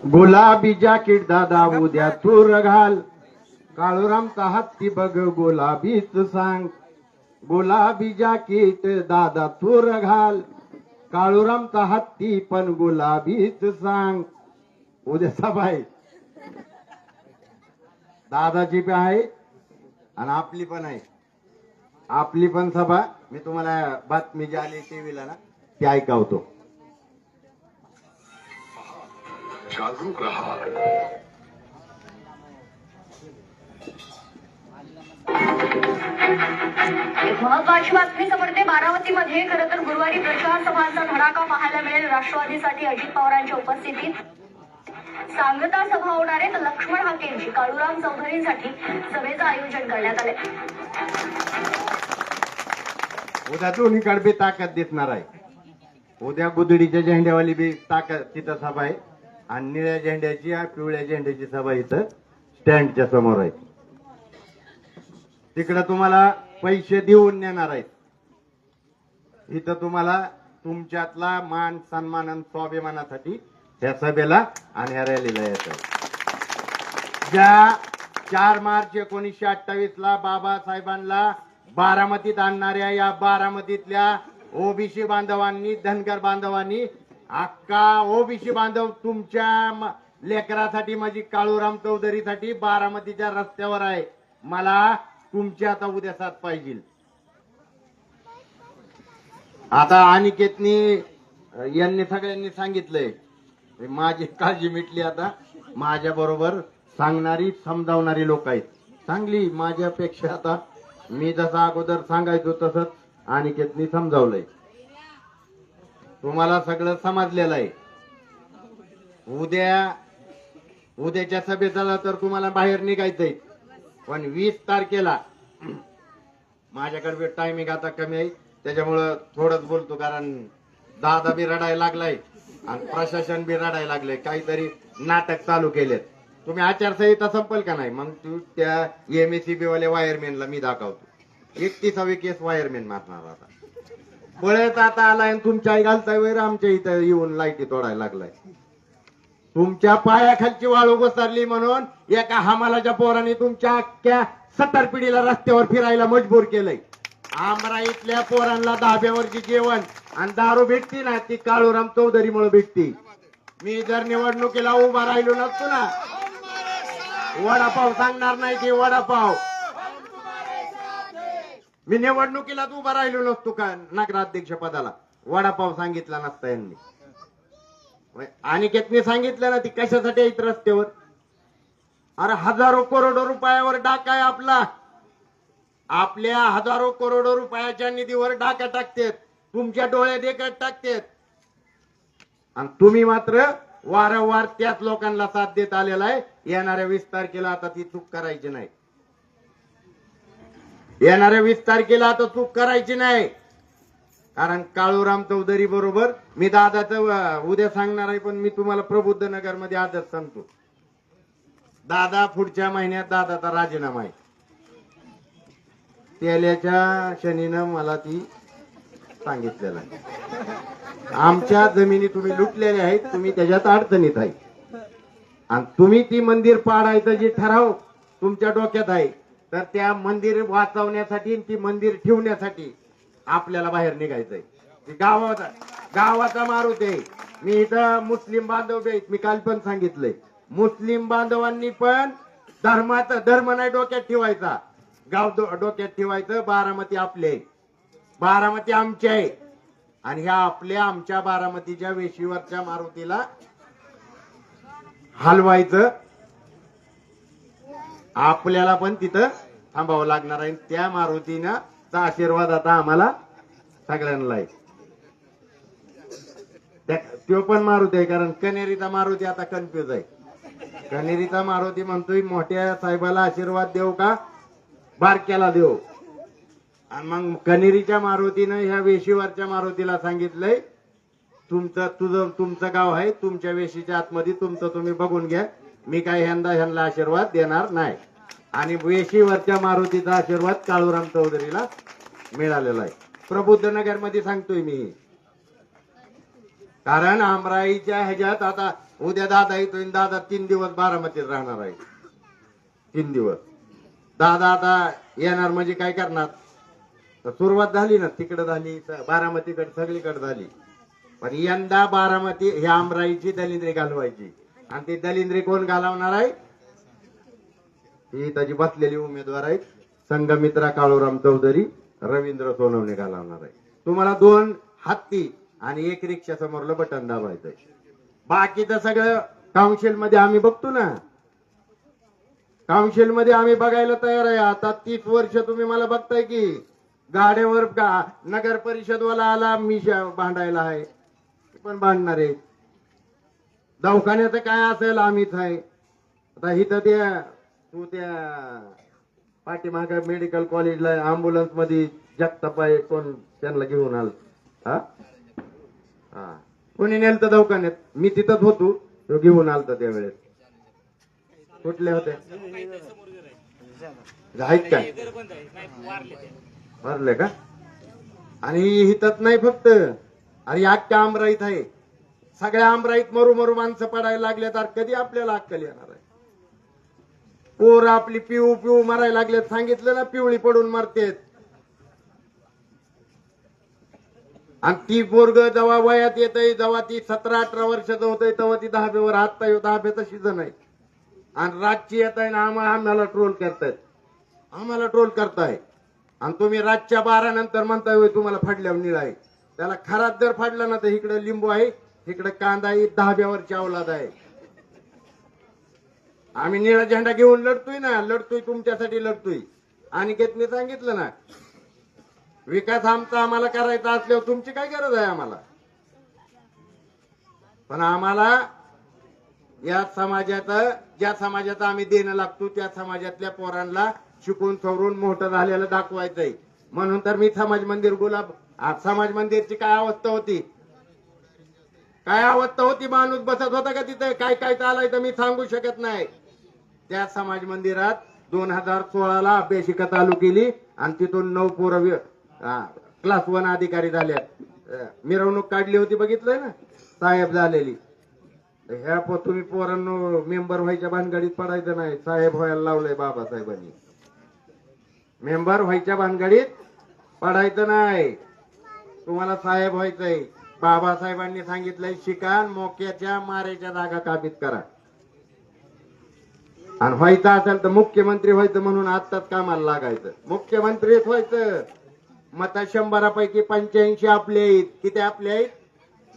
गुलाबी जाकीट दादा उद्या तूर घाल, काळूरामचा हत्ती बघ गुलाबीच सांग. गुलाबी जाकीट दादा तूर घाल, काळूरामचा हत्ती पण गुलाबीच सांग. उद्या सभा आहे, दादाची पण आहे आणि आपली पण आहे. आपली पण सभा मी तुम्हाला बातमी जी आली टीव्हीला ना ती ऐकवतो. जागरूक रहा. महत्वाची बातमी समजते. बारामतीमध्ये खरं तर गुरुवारी प्रचार सभांचा धडाका पाहायला मिळेल. राष्ट्रवादीसाठी अजित पवारांच्या उपस्थितीत सांगता सभा होणार आहे. तर लक्ष्मण हाकेंची काळूराम चौधरींसाठी सभेचं आयोजन करण्यात आले. उद्या दोन्हीकडे बी ताकद दिसणार आहे. उद्या गुदडीच्या झेंड्यावाली बी ताकद तिथं सभा आहे आणि निळ्या झेंड्याची पिवळ्या झेंड्याची सभा इथं स्टँडच्या समोर आहे. तिकडं तुम्हाला पैसे देऊन नेणार आहेत. इथं तुम्हाला तुमच्यातला मान सन्मान आणि स्वाभिमानासाठी ह्या सभेला आणि ह्या रॅलीला येत आहे. ज्या 4 मार्च 1928 ला बाबासाहेबांना बारामतीत आणणाऱ्या या बारामतीतल्या ओबीसी बांधवांनी, धनगर बांधवांनी, अख्खा ओबीसी बांधव तुमच्या लेकरासाठी, माझी काळूराम चौधरीसाठी बारामतीच्या रस्त्यावर आहे. मला तुमच्या आता उद्या साथ पाहिजे. आता अनिकेतनी यांनी सगळ्यांनी सांगितलंय, माझी काळजी मिटली. आता माझ्या बरोबर सांगणारी समजावणारी लोक आहेत चांगली. माझ्यापेक्षा आता मी जसा अगोदर सांगायचो तसंच अनिकेतनी समजावलंय. तुम्हाला सगळं समजलेलं आहे. उद्याच्या सभेला तर तुम्हाला बाहेर निघायचंय, पण 20 तारखेला माझ्याकडे टायमिंग आता कमी आहे त्याच्यामुळं थोडंच बोलतो, कारण दादा बी रडायला लागलाय आणि प्रशासन बी रडायला लागलंय. काहीतरी नाटक चालू केलेत. तुम्ही आचारसंहिता संपल का नाही, मग तू त्या एमएससीबी वाले वायरमॅनला मी दाखवतो. 31वी केस वायरमॅन मारणार. आता बळत आता आलाय आणि तुमच्या आई घालताय वैर आमच्या इथं येऊन लाईटी तोडायला लागलाय. तुमच्या पायाखालची वाळू घसरली म्हणून एका हमालाच्या पोराने तुमच्या अख्ख्या 70 पिढीला रस्त्यावर फिरायला मजबूर केलंय. आमराईतल्या पोरांना धाब्यावरची जेवण आणि दारू भेटती ना, ती काळूराम चौधरीमुळे भेटती. मी जर निवडणुकीला उभा राहिलो नसतो ना, वडापाव सांगणार नाही की वडापाव, मी निवडणुकीलाच उभा राहिलो नसतो का नगराध्यक्ष पदाला, वडापाव सांगितला नसता यांनी. अनिकेतने सांगितलं ना ती कशासाठी येत रस्त्यावर. अरे हजारो करोडो रुपयावर डाका आहे आपला. आपल्या हजारो करोडो रुपयाच्या निधीवर डाका टाकतेत, तुमच्या डोळ्यात देखत टाकतेत. आणि तुम्ही मात्र वारंवार त्याच लोकांना साथ देत आलेला आहे. येणाऱ्या 20 तारखेला आता ती चूक करायची नाही. येणाऱ्या 20 तारखेला आता चूक करायची नाही. कारण काळूराम चौधरी बरोबर मी दादाचं उद्या सांगणार आहे, पण मी तुम्हाला प्रबुद्ध नगर मध्ये आजच सांगतो. दादा पुढच्या महिन्यात दादाचा राजीनामा आहे. तेल्याच्या शनीनं मला ती सांगितलेलं आहे. आमच्या जमिनी तुम्ही लुटलेल्या आहेत, तुम्ही त्याच्यात अडचणीत आहे आणि तुम्ही ती मंदिर पाडायचं जे ठराव तुमच्या डोक्यात आहे, तर त्या मंदिर वाचवण्यासाठी ती मंदिर ठेवण्यासाठी आपल्याला बाहेर निघायचंय. गावाचा मारुती आहे. मी इथं मुस्लिम बांधव आहेत, मी काल पण सांगितलंय, मुस्लिम बांधवांनी पण धर्म नाही डोक्यात ठेवायचा, गाव डोक्यात ठेवायचं. बारामती आपले, बारामती आमची आहे आणि ह्या आपल्या आमच्या बारामतीच्या वेशीवरच्या मारुतीला हलवायचं. आपल्याला पण तिथं थांबावं लागणार आहे. त्या मारुतीनं आशीर्वाद आता आम्हाला सगळ्यांना आहे. तो पण मारुती आहे, कारण कनेरीचा मारुती आता कन्फ्युज आहे. कनेरीचा मारुती म्हणतोय मोठ्या साहेबाला आशीर्वाद देऊ का बारक्याला देऊ. आणि मग कनेरीच्या मारुतीनं ह्या वेशीवरच्या मारुतीला सांगितलंय, तुमचं गाव आहे, तुमच्या वेशीच्या आतमध्ये तुमचं तुम्ही बघून घ्या, मी काय ह्यांना आशीर्वाद देणार नाही. आणि वेशीवरच्या मारुतीचा आशीर्वाद काळूराम चौधरीला मिळालेला आहे. प्रबुद्ध नगर मध्ये सांगतोय मी. कारण आमराईच्या ह्याच्यात आता उद्या दादा येतोय आणि दादा 3 दिवस बारामतीत राहणार आहे. 3 दिवस दादा आता येणार म्हणजे काय करणार. तर सुरुवात झाली ना, तिकडे झाली, बारामतीकडे सगळीकडे झाली. पण यंदा बारामती ह्या आमराईची दलिंद्री घालवायची. आणि ती दलिंद्री कोण घालवणार आहे. ही त्याची बसलेली उमेदवार आहेत, संघमित्रा काळूराम चौधरी, रवींद्र सोनवणे घालवणार आहे. तुम्हाला 2 हत्ती आणि 1 रिक्षा समोरलं बटन दाबायचंय. बाकीचं सगळं काउन्सिल मध्ये आम्ही बघतो ना, काउन्सिल मध्ये आम्ही बघायला तयार आहे. आता 30 वर्ष तुम्ही मला बघताय की गाड्यावर नगर परिषदवाला आला मी भांडायला आहे, पण भांडणार आहे. दवाखान्याचं काय असेल आम्हीच आहे. आता इथं तू त्या पाठीमाग मेडिकल कॉलेजला अँब्युलन्स मध्ये जगताप आहे, कोण त्यांना घेऊन आल. हा कोणी नेलं तर दवाखान्यात, मी तिथंच होतो, तो घेऊन आलता त्यावेळेस. कुठले होते आहेत काय भरले का. आणि हितच नाही फक्त, अरे अख्ख्या आमराईत आहे. सगळ्या आमराईत मरू मरू माणसं पडायला लागले, तर कधी आपल्याला अक्कल येणार आहे. पोर आपली पिऊ पिऊ मरायला लागले, सांगितलं ना पिवळी पडून मरतेत. आणि ती पोरग जेव्हा वयात येतय, जेव्हा ती 17-18 वर्षाचं होतंय, तेव्हा ती 10वीवर आता 10वीचं सीझन आहे. आणि रातची येत आहे ना आम्हाला ट्रोल करतायत, आम्हाला ट्रोल करताय. आणि तुम्ही रातच्या 12 नंतर म्हणताय होय तुम्हाला फाडल्यावर निळा आहे. त्याला खरात जर फाडला ना तर इकडे लिंबू आहे, इकडे कांदा आहे, 10व्यावरची अवलाद आहे. आम्ही निळा झेंडा घेऊन लढतोय ना, लढतोय तुमच्यासाठी लढतोय. आणि मी सांगितलं ना, विकास आमचा आम्हाला करायचा असल्यावर तुमची काय गरज आहे आम्हाला. पण आम्हाला या समाजात, ज्या समाजात आम्ही देणं लागतो त्या समाजातल्या पोरांना शिकून सवरून मोठं झालेलं दाखवायचंय. म्हणून तर मी समाज मंदिर समाज मंदिरची काय अवस्था होती, काय अवस्था होती. माणूस बसत होता का तिथे, काय काय चालायचं मी सांगू शकत नाही. त्या समाज मंदिरात 2016ला अभ्यासिका चालू केली आणि तिथून 9 पोरं क्लास 1 अधिकारी झाल्यात. मिरवणूक काढली होती, बघितलंय ना, साहेब झालेली. ह्या तुम्ही पोरांनो मेंबर व्हायच्या भानगडीत पडायचं नाही. साहेब व्हायला लावलंय बाबासाहेबांनी. मेंबर व्हायच्या भानगडीत पडायचं नाही, तुम्हाला साहेब व्हायचंय. बाबासाहेबांनी सांगितलंय शिका, मोक्याच्या मारेच्या जागा काबीज करा. आणि व्हायचं असेल तर मुख्यमंत्री व्हायचं, म्हणून आत्ताच कामाला लागायचं. मुख्यमंत्रीच व्हायचं. मत 100 पैकी 85 आपले आहेत. किती आपले आहेत?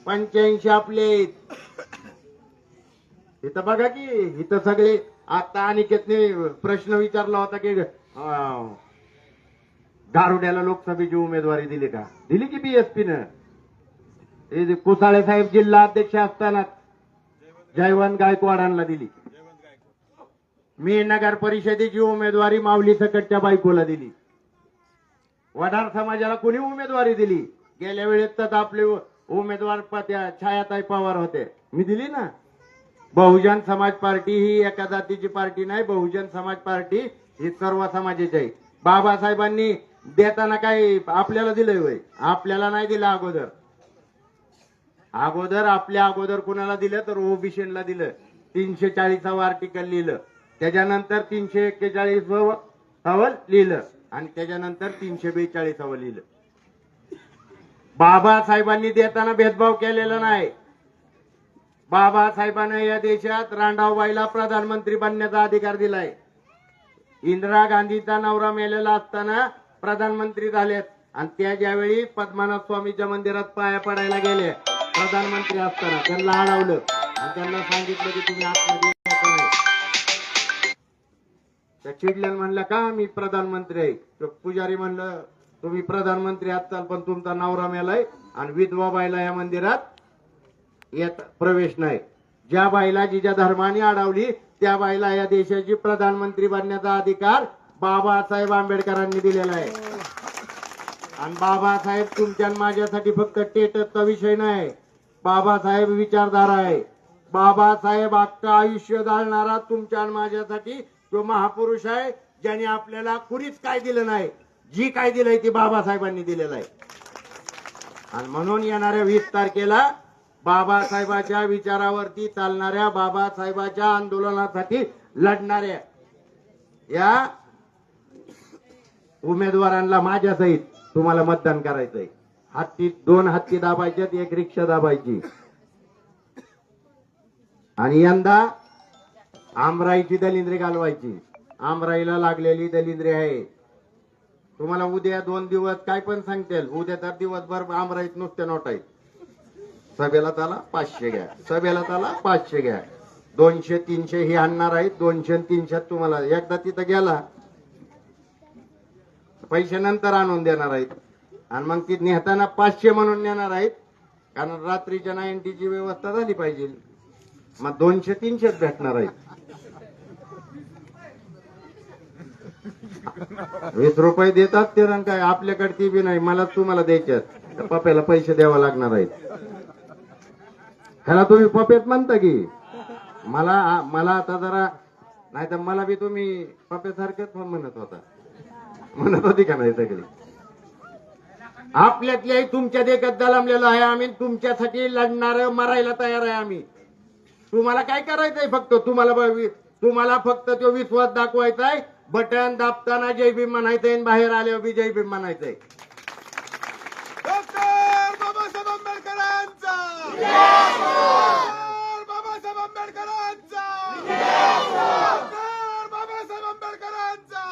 85 आपले आहेत. इथं बघा की, इथं सगळे. आता अनिकेतने प्रश्न विचारला होता की गारुड्याला लोकसभेची उमेदवारी दिली का. दिली की बीएसपीनं. कुसाळे साहेब जिल्हा अध्यक्ष असताना जयवंत गायकवाडांना दिली. मी नगर परिषदेची उमेदवारी माऊली सकटच्या बायकोला दिली. वडार समाजाला कोणी उमेदवारी दिली. गेल्या वेळेस तर आपले उमेदवार छायाताई पवार होते, मी दिली ना. बहुजन समाज पार्टी ही एका जातीची पार्टी नाही, बहुजन समाज पार्टी ही सर्व समाजाची आहे. बाबासाहेबांनी देताना काय आपल्याला दिलंय वय, आपल्याला नाही दिलं. अगोदर आपल्या अगोदर कुणाला दिलं तर ओबीसीला दिलं. 340व आर्टिकल लिहिलं, त्याच्यानंतर 341व लिहिलं आणि त्याच्यानंतर 342व लिहिलं. बाबासाहेबांनी देताना भेदभाव केलेला नाही. बाबासाहेबांना या देशात रांडावबाईला प्रधानमंत्री बनण्याचा अधिकार दिलाय. इंदिरा गांधीचा नवरा मेलेला असताना प्रधानमंत्री झालेत. आणि त्या ज्यावेळी पद्मनाभ स्वामीच्या मंदिरात पाया पडायला गेले प्रधानमंत्री असताना, त्यांना अडवलं आणि त्यांना सांगितलं की तुम्ही आतमध्ये यायचं नाही. त्या चिडल्यानं म्हणलं का मी प्रधानमंत्री आहे. पुजारी म्हणलं तुम्ही प्रधानमंत्री आहात पण तुमचा नवरा मेलाय आणि विधवा बाईला या मंदिरात यात प्रवेश नाही. ज्या बाईला जिच्या धर्माने अडवली त्या बाईला या देशाची प्रधानमंत्री बनण्याचा अधिकार बाबासाहेब आंबेडकरांनी दिलेला आहे. आणि बाबासाहेब तुमच्या माझ्यासाठी फक्त टेटचा विषय नाही, बाबासाहेब विचारधारा आहे. बाबासाहेब अख्खं आयुष्य जाळणारा तुमच्या माझ्यासाठी तो महापुरुष आहे, ज्याने आपल्याला कुणीच काय दिलं नाही. जी काय दिलंय ती बाबासाहेबांनी दिलेलं आहे. आणि म्हणून येणाऱ्या 20 तारखेला बाबासाहेबाच्या विचारावरती चालणाऱ्या, बाबासाहेबाच्या आंदोलनासाठी लढणाऱ्या या उमेदवारांना माझ्यासहित तुम्हाला मतदान करायचंय. दोन हत्ती दाबायच्यात, एक रिक्षा दाबायची. आणि यंदा आमराईची दलिंद्री घालवायची. आमराईला लागलेली दलिंद्री आहे. तुम्हाला उद्या 2 दिवस काय पण सांगतील, उद्या तर दिवसभर आमराईत नुसत्या नोट आहेत. सभेला त्याला 500 घ्या, सभेला त्याला 500 घ्या. 200-300 ही आणणार आहेत. 200-300 तुम्हाला एकदा तिथं गेला पैसे नंतर आणून देणार आहेत. आणि मग ती नेताना 500 म्हणून नेणार आहेत, कारण रात्रीच्या 90ची व्यवस्था झाली पाहिजे. मग 200-300 भेटणार आहेत. 20 रुपये देतात ते रंग काय आपल्याकडे ती बी नाही, मला तुम्हाला द्यायच्यात. पप्याला पैसे द्यावा लागणार आहेत. ह्याला तुम्ही पपेत म्हणता की मला आता जरा नाही तर मला बी तुम्ही पप्यासारखेच म्हणत होती का नाही सगळी. आपल्यातल्याही तुमच्या देखत दलामलेलो आहे आम्ही. तुमच्यासाठी लढणार, मरायला तयार आहे आम्ही. तुम्हाला काय करायचंय फक्त, तुम्हाला फक्त तो विश्वास दाखवायचा आहे. बटन दाबताना जय भीम म्हणायचंय, बाहेर आल्यावर बी जय भीम म्हणायचंय. डॉक्टर बाबासाहेब आंबेडकरांचा, बाबासाहेब आंबेडकरांचा, बाबासाहेब आंबेडकरांचा.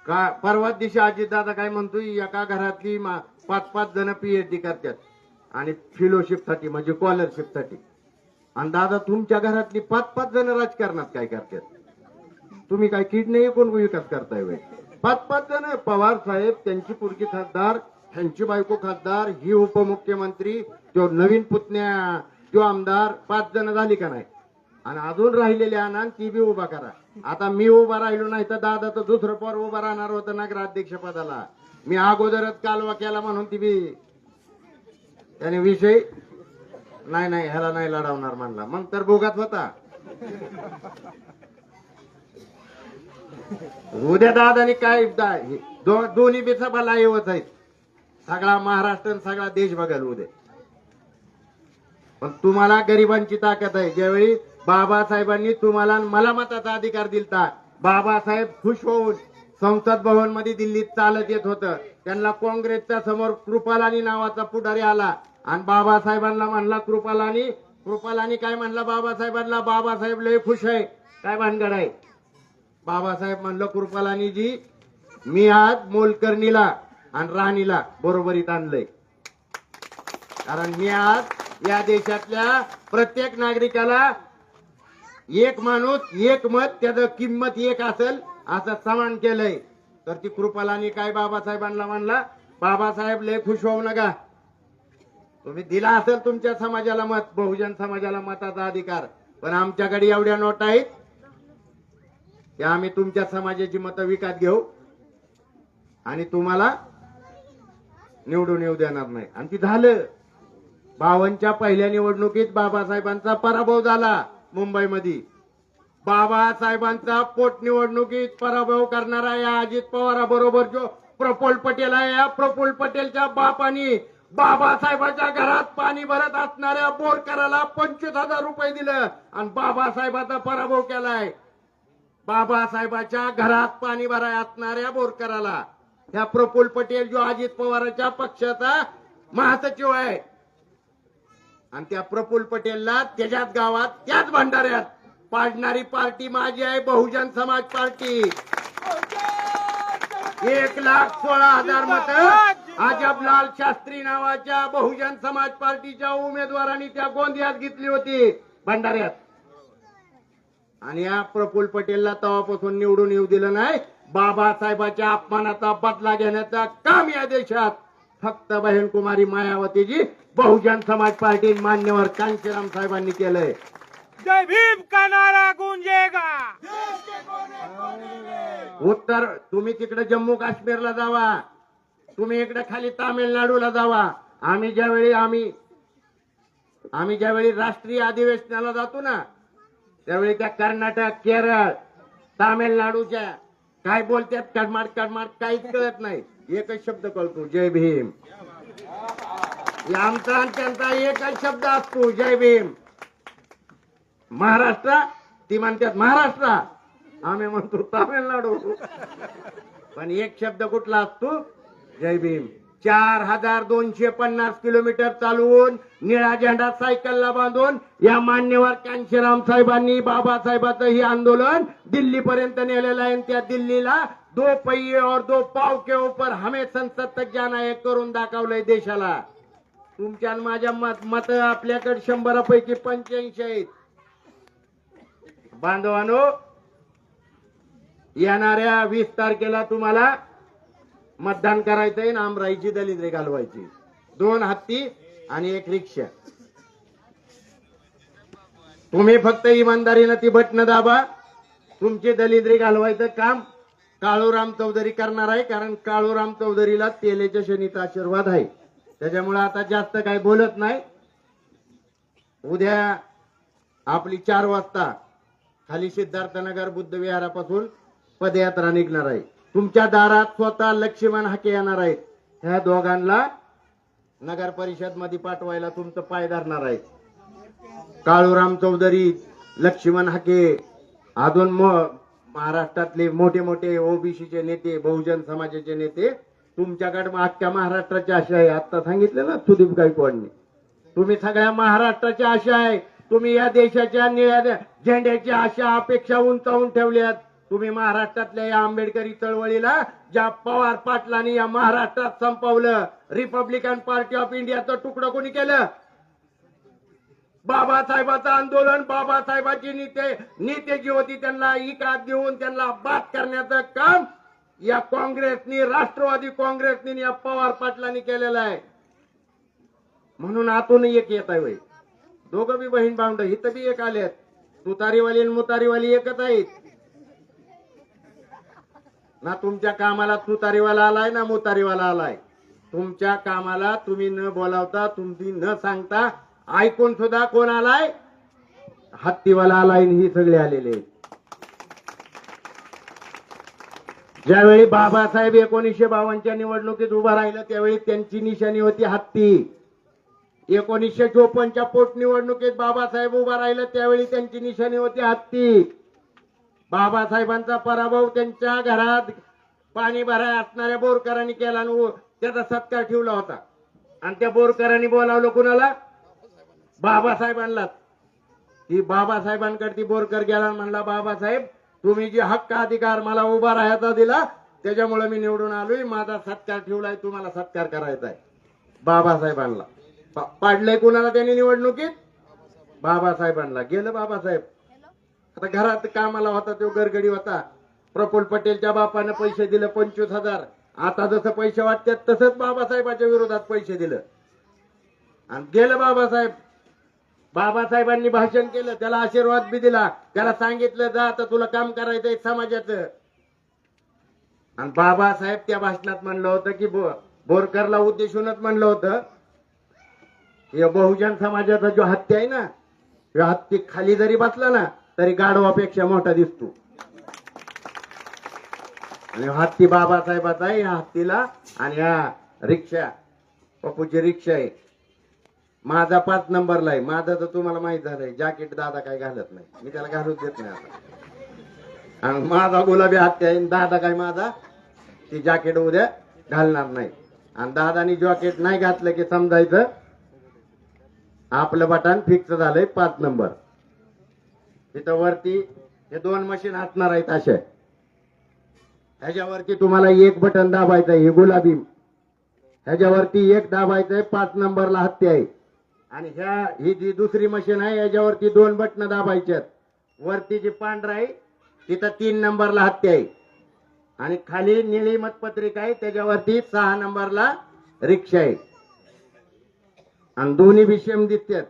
का परवा दिवशी अजितदादा काय म्हणतोय, एका घरातली 5-5 जण पीएचडी करतात आणि फेलोशिप साठी म्हणजे स्कॉलरशिप साठी. आणि दादा तुमच्या घरातली 5-5 जण राजकारणात काय करतात? तुम्ही काय किडनी कोण विकास करताय वे? 5-5 जण. पवार साहेब, त्यांची पोरगी खासदार, त्यांची बायको खासदार, ही उपमुख्यमंत्री, तो नवीन पुतण्या, तो आमदार, 5 जण झाली का नाही? आणि अजून राहिलेले आणा, ती बी उभा करा. आता मी उभा राहिलो नाही तर दादा तर दुसरं पोर उभा राहणार होतं नगराध्यक्ष पदाला. मी अगोदरच कालवा केला म्हणून ती बी त्याने विषय नाही ह्याला नाही लढवणार म्हणला. मग तर भोगात होता. उद्या दादानी काय दोन्ही बी सभा येवत आहेत. सगळा महाराष्ट्र सगळा देश बघाल उद्या. पण तुम्हाला गरिबांची ताकद आहे. ज्यावेळी बाबासाहेबांनी तुम्हाला मला मताचा अधिकार दिलता, बाबासाहेब खुश होऊन संसद भवन मध्ये दिल्लीत चालत येत होतं. त्यांना काँग्रेसच्या समोर कृपालानी नावाचा पुढारी आला आणि बाबासाहेबांना म्हणला, कृपालानी काय म्हणला बाबासाहेबांना, बाबासाहेब लय खुश आहे. काय भानगड आहे? बाबासाहेब म्हणलं, कृपालानीजी मी आज मोलकर्णीला आणि राणीला बरोबरीत आणलंय. कारण मी आज या देशातल्या प्रत्येक नागरिकाला एक माणूस एक मत, त्याचं किंमत एक असेल असं समान केलंय. तर ती कृपालानी काय बाबासाहेबांना म्हणला, बाबासाहेब लय खुश होऊ नका, तुम्ही दिला असेल तुमच्या समाजाला मत, बहुजन समाजाला मताचा अधिकार, पण आमच्याकडे एवढ्या नोट आहेत की आम्ही तुमच्या समाजाची मतं विकत घेऊ आणि तुम्हाला निवडून येऊ देणार नाही. आणि ती झालं. 52च्या पहिल्या निवडणुकीत बाबासाहेबांचा पराभव झाला मुंबईमध्ये. बाबासाहेबांचा पोटनिवडणुकीत पराभव करणारा या अजित पवाराबरोबर जो प्रफुल्ल पटेल आहे, या प्रफुल्ल पटेलच्या बापानी बाबासाहेबांच्या घरात पाणी भरत असणाऱ्या बोरकराला 25,000 रुपये दिलं आणि बाबासाहेबांचा पराभव केलाय. बाबासाहेबांच्या घरात पाणी भराय असणाऱ्या बोरकराला त्या प्रफुल्ल पटेल जो अजित पवारांच्या पक्षाचा महासचिव आहे, आणि त्या प्रफुल्ल पटेलला त्याच्याच गावात त्याच भंडाऱ्यात पाडणारी पार्टी माझी आहे, बहुजन समाज पार्टी. 1,16,000 मतं अजबलाल शास्त्री नावाच्या बहुजन समाज पार्टीच्या उमेदवारांनी त्या गोंदियात घेतली होती भंडाऱ्यात. आणि या प्रफुल्ल पटेलला तेव्हापासून निवडून येऊ दिलं नाही. बाबासाहेबांच्या अपमानाचा बदला घेण्याचं काम या देशात फक्त बहीण कुमारी मायावतीजी बहुजन समाज पार्टी मान्यवर कांशीराम साहेबांनी केलंय. जय भीम का नारा गूंजेगा. उत्तर तुम्ही तिकडे जम्मू काश्मीरला जावा, तुम्ही इकडे खाली तामिळनाडूला जावा. आम्ही ज्यावेळी राष्ट्रीय अधिवेशनाला जातो ना, त्यावेळी त्या कर्नाटक, केरळ, तामिळनाडूच्या काय बोलतात कडमाड काहीच कळत नाही. एकच शब्द कळतो, जय भीम. आमचा आणि त्यांचा एकच शब्द असतो, जय भीम. महाराष्ट्र ती म्हणतात महाराष्ट्र, आम्ही म्हणतो तामिळनाडू. पण एक शब्द कुठला असतो, जय भीम. 4250 किलोमीटर चालवून निळा झेंडा सायकलला बांधून या मान्यवर कांशीराम साहेबांनी बाबासाहेबांचं हे आंदोलन दिल्ली पर्यंत नेलेलं आहे. त्या दिल्लीला 2 पहिये और 2 पाव के ऊपर हमें संसद तक जाना हे करून दाखवलंय देशाला. तुमच्या आणि माझ्या मत आपल्याकडे 100 पैकी 85 आहेत. बांधवांनो, येणाऱ्या 20 तारखेला तुम्हाला मतदान करायचंय ना आमराईची दलिंद्री घालवायची. 2 हत्ती आणि 1 रिक्षा. तुम्ही फक्त इमानदारीनं ती बटणं दाबा. तुमची दलिंद्री घालवायचं काम काळूराम चौधरी करणार आहे, कारण काळूराम चौधरीला तेलेच्या शनीचा आशीर्वाद आहे. त्याच्यामुळे आता जास्त काही बोलत नाही. उद्या आपली 4 वाजता खाली सिद्धार्थनगर बुद्ध विहारापासून पदयात्रा निघणार आहे. तुमच्या दारात स्वतः लक्ष्मण हाके येणार आहेत. ह्या दोघांना नगर परिषद मध्ये पाठवायला तुमचं पाय धरणार आहे. काळूराम चौधरी, लक्ष्मण हाके, अजून महाराष्ट्रातले मोठे मोठे ओबीसीचे नेते, बहुजन समाजाचे नेते तुमच्याकडे अख्ख्या महाराष्ट्राची आशा आहे. आता सांगितलं ना सुदीप गायकवाडने, तुम्ही सगळ्या महाराष्ट्राची आशा आहे. तुम्ही या देशाच्या निळ्या झेंड्याची आशा अपेक्षा उंचावून ठेवल्यात. तुम्ही महाराष्ट्रातल्या या आंबेडकरी चळवळीला ज्या पवार पाटलांनी या महाराष्ट्रात संपवलं, रिपब्लिकन पार्टी ऑफ इंडियाचं तुकडं कोणी केलं? बाबासाहेबांचं आंदोलन, बाबासाहेबांची नीती जी होती त्यांना इकात देऊन त्यांना बाद करण्याचं काम या काँग्रेसनी, राष्ट्रवादी काँग्रेसनी, या पवार पाटलांनी केलेलं आहे. म्हणून आतून एक येत आहे. दोघं बी बहीण भावंड इथं बी एक आलेत. तुतारीवाली आणि मुतारीवाली एकच आहेत ना. तुमच्या कामाला तुतारीवाला आलाय ना मुतारीवाला आलाय. तुमच्या कामाला तुम्ही न बोलावता, तुम्ही न सांगता ऐकून सुद्धा कोण आलाय? हत्तीवाला आलाय. ही सगळे आलेले. ज्यावेळी बाबासाहेब 1952च्या निवडणुकीत उभा राहिलं त्यावेळी त्यांची निशाणी होती हत्ती. 1954च्या पोटनिवडणुकीत बाबासाहेब उभा राहिलं त्यावेळी त्यांची निशाणी होती हत्ती. बाबासाहेबांचा पराभव त्यांच्या घरात पाणी भराय असणाऱ्या बोरकरांनी केला आणि त्याचा सत्कार ठेवला होता. आणि त्या बोरकरांनी बोलावलं कुणाला? बाबासाहेबांना. ती बाबासाहेबांकडे ती बोरकर गेला म्हणला, बाबासाहेब तुम्ही जे हक्क अधिकार मला उभा राहायचा दिला त्याच्यामुळे मी निवडून आलोय, माझा सत्कार ठेवलाय, तुम्हाला सत्कार करायचा आहे. बाबासाहेबांना पाडलंय कुणाला त्यांनी निवडणुकीत? बाबासाहेबांना. गेलं बाबासाहेब. आता घरात कामाला होता तो गरगडी होता. प्रफुल्ल पटेलच्या बापानं पैसे दिले 25,000. आता जसं पैसे वाटतात तसंच बाबासाहेबांच्या विरोधात पैसे दिलं आणि गेलं बाबासाहेब. बाबासाहेबांनी भाषण केलं, त्याला आशीर्वाद बी दिला, त्याला सांगितलं जा आता तुला काम करायचंय समाजाचं. आणि बाबासाहेब त्या भाषणात म्हणलं होतं की बोरकरला उद्देशूनच म्हणलं होतं, या बहुजन समाजाचा जो हत्ती आहे ना, तो हत्ती खाली जरी बसला ना तरी गाढवापेक्षा मोठा दिसतो. आणि हत्ती बाबासाहेबाचा आहे. या हत्तीला आणि या रिक्षा पप्पूची रिक्षा आहे. माझा 5 नंबरला आहे. माझा तर तुम्हाला माहित झालंय, जॅकेट दादा काय घालत नाही, मी त्याला घालूच देत नाही आता. आणि माझा गुलाबी हत्ती आहे. दादा काय माझा ती जॅकेट उद्या घालणार नाही. आणि दादानी जॅकेट नाही घातलं की समजायचं आपलं बटन फिक्स झालंय 5 नंबर. तिथं वरती हे 2 मशीन असणार आहेत अशा. ह्याच्यावरती तुम्हाला एक बटन दाबायचं आहे, हे गुलाबी. ह्याच्यावरती एक दाबायचंय, 5 नंबरला हत्ती आहे. आणि ही जी दुसरी मशीन आहे याच्यावरती 2 बटन दाबायच्यात. वरती जी पांढरा आहे तिथं 3 नंबरला हत्ती आहे. आणि खाली निळी मतपत्रिका आहे त्याच्यावरती 6 नंबरला रिक्षा आहे. आणि दोन्ही बी सेम दिसतात.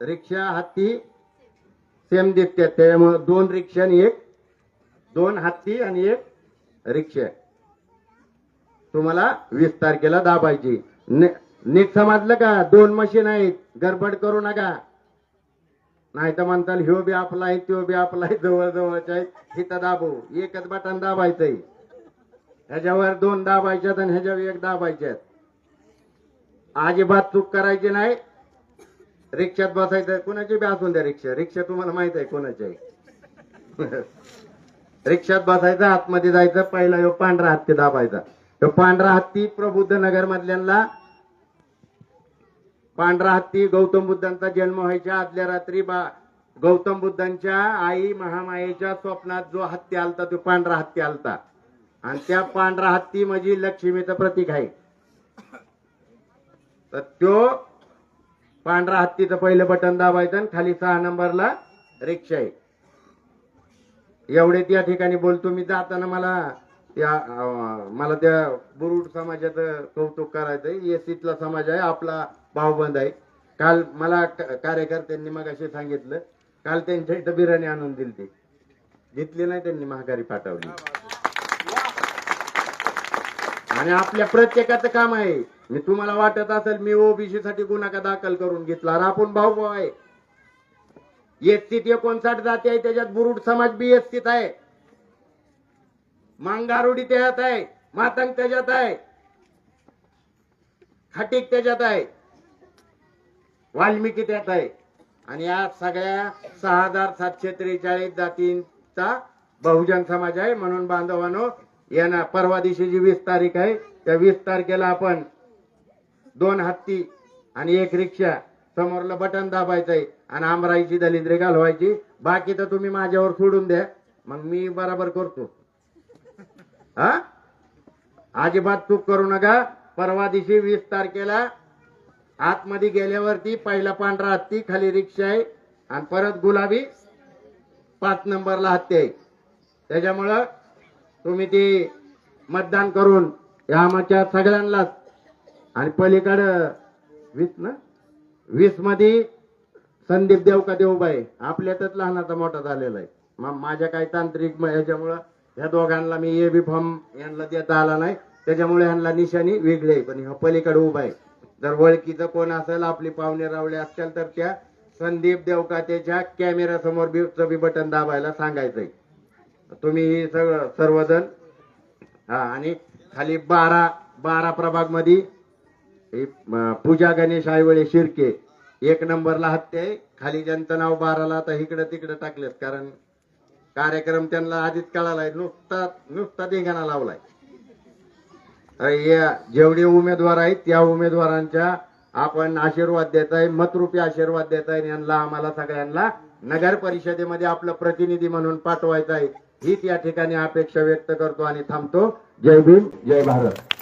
रिक्षा हत्ती सेम दिसतात. त्यामुळे 2 रिक्षा आणि 2 हत्ती आणि 1 रिक्षा तुम्हाला 20 तारखेला दाबायची. नीट समजलं का? 2 मशीन आहेत, गडबड करू नका. नाही तर म्हणताल ह्यो बी आपला आहे त्यो बी आपला आहे, जवळ जवळच आहे. हिथं दाबू, एकच बटन दाबायचंय. ह्याच्यावर 2 दाबायच्यात आणि ह्याच्यावर 1 दाबायच्यात. अजिबात चूक करायची नाही. रिक्षात बसायचं, कोणाची बी असून द्या रिक्षा तुम्हाला माहित आहे कोणाची आहे. रिक्षात बसायचं, आतमध्ये जायचं, पहिला ह्यो पांढरा हत्ती दाबायचा. तो पांढरा हत्ती प्रबुद्ध नगर मधल्यांना, पांढरा हत्ती गौतम बुद्धांचा जन्म व्हायच्या आदल्या रात्री गौतम बुद्धांच्या आई महामायेच्या स्वप्नात जो हत्ती आलता तो पांढरा हत्ती आलता. आणि त्या पांढरा हत्ती म्हणजे लक्ष्मीचं प्रतीक आहे. तर तो पांढरा हत्तीचं पहिलं बटन दाबायचं आणि खाली 6 नंबरला रिक्षा आहे. एवढे त्या ठिकाणी बोलतो. मी जाताना मला त्या बुरुड समाजाचं कौतुक करायचंय. एसीतला समाज आहे, आपला भाऊबंद आहे. काल मला कार्यकर्त्यांनी मगाशी सांगितलं, काल त्यांच्या इथं बिर्याणी आणून दिली, घेतली नाही त्यांनी, महागारी पाठवली. आणि आपल्या प्रत्येकाचं काम आहे. मी तुम्हाला वाटत असेल मी ओबीसी साठी गुन्हा का दाखल करून घेतला, आपण भाऊ आहे. एसटीत 59 जाती आहे, त्याच्यात बुरुड समाज बी एसटीत आहे, मांगारुडी त्याच्यात आहे, मातंग त्याच्यात आहे, खाटीक त्याच्यात आहे, वाल्मिकी त्यात आहे. आणि या सगळ्या 6743 जातींचा बहुजन समाज आहे. म्हणून बांधवांनो, यांना परवा दिवशी जी 20 तारीख आहे, त्या 20 तारखेला आपण 2 हत्ती आणि 1 रिक्षा, समोरला बटन दाबायचंय आणि आमराईची दलिंद्रे घालवायची. बाकी तर तुम्ही माझ्यावर सोडून द्या, मग मी बराबर करतो. हा, अजिबात चूक करू नका. परवा दिवशी 20 तारखेला आतमध्ये गेल्यावरती पहिला पांढरा हत्ती, खाली रिक्षा आहे आणि परत गुलाबी 5 नंबरला हत्ती आहे. त्याच्यामुळं तुम्ही ते मतदान करून या आमच्या सगळ्यांनाच. आणि पलीकडं 20 मध्ये संदीप देवका देवबाई आपल्यातच लहानाचा मोठा झालेला आहे. माझ्या काही तांत्रिक ह्याच्यामुळं ह्या दोघांना मी ए बी फॉर्म यांना देता आला नाही, त्याच्यामुळे ह्यांना निशाणी वेगळी आहे. पण ह्या पलीकडे उभा आहे. जर ओळखीचं कोण असेल, आपली पाहुणे रावळे असतील, तर त्या संदीप देवका त्याच्या कॅमेरा समोर बी बटन दाबायला सांगायचंय. तुम्ही सगळं सर्वजण. हा, आणि खाली 12 प्रभाग मध्ये पूजा गणेश आईवळे शिर्के 1 नंबरला हत्या आहे. खाली ज्यांचं नाव 12ला आता इकडं तिकडं टाकलेत, कारण कार्यक्रम त्यांना आधीच कळालाय, नुसता धिंगाणा लावलाय. जेवढे उमेदवार आहेत त्या उमेदवारांच्या आपण आशीर्वाद देताय, मतरूपी आशीर्वाद देताय. यांना आम्हाला सगळ्यांना नगर परिषदेमध्ये आपलं प्रतिनिधी म्हणून पाठवायचं आहे, हीच या ठिकाणी अपेक्षा व्यक्त करतो आणि थांबतो. जय भीम, जय भारत.